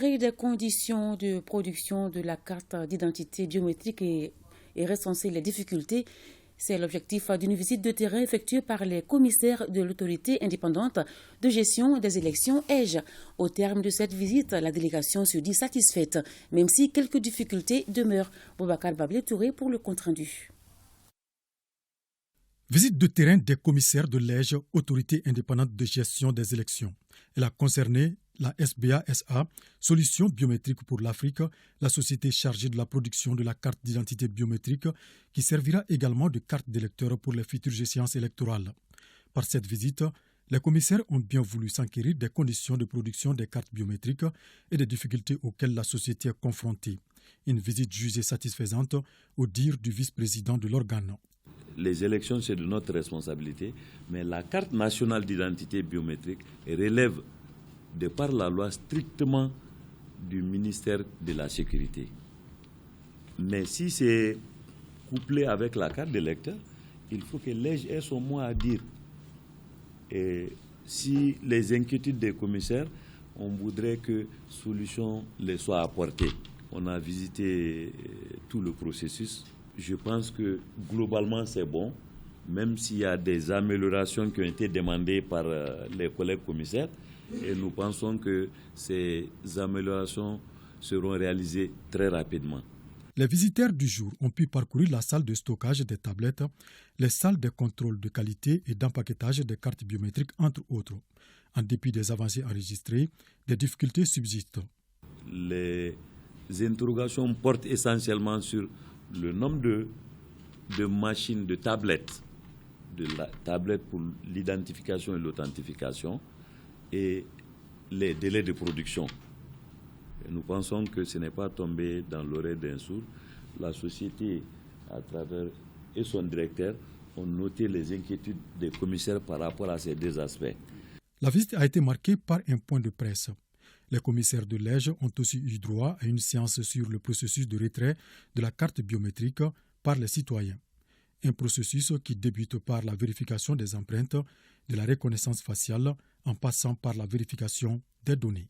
s'assurer des conditions de production de la carte d'identité biométrique et recenser les difficultés. C'est l'objectif d'une visite de terrain effectuée par les commissaires de l'autorité indépendante de gestion des élections EGE. Au terme de cette visite, la délégation se dit satisfaite, même si quelques difficultés demeurent. Boubacar Bablé-Touré pour le compte-rendu. Visite de terrain des commissaires de l'EGE, autorité indépendante de gestion des élections. Elle a concerné la SBA-SA, Solutions biométriques pour l'Afrique, la société chargée de la production de la carte d'identité biométrique, qui servira également de carte d'électeur pour les futures échéances électorales. Par cette visite, les commissaires ont bien voulu s'enquérir des conditions de production des cartes biométriques et des difficultés auxquelles la société est confrontée. Une visite jugée satisfaisante au dire du vice-président de l'organe. Les élections, c'est de notre responsabilité, mais la carte nationale d'identité biométrique relève de par la loi strictement du ministère de la Sécurité. Mais si c'est couplé avec la carte d'électeur, il faut que l'EGE ait son mot à dire. Et si les inquiétudes des commissaires, on voudrait que solution les soit apportée. On a visité tout le processus. Je pense que globalement c'est bon, même s'il y a des améliorations qui ont été demandées par les collègues commissaires. Et nous pensons que ces améliorations seront réalisées très rapidement. Les visiteurs du jour ont pu parcourir la salle de stockage des tablettes, les salles de contrôle de qualité et d'empaquetage des cartes biométriques, entre autres. En dépit des avancées enregistrées, des difficultés subsistent. Les interrogations portent essentiellement sur le nombre de machines, de tablettes pour l'identification et l'authentification, et les délais de production. Et nous pensons que ce n'est pas tombé dans l'oreille d'un sourd. La société, à travers et son directeur, ont noté les inquiétudes des commissaires par rapport à ces deux aspects. La visite a été marquée par un point de presse. Les commissaires de l'EGE ont aussi eu droit à une séance sur le processus de retrait de la carte biométrique par les citoyens. Un processus qui débute par la vérification des empreintes, de la reconnaissance faciale, en passant par la vérification des données.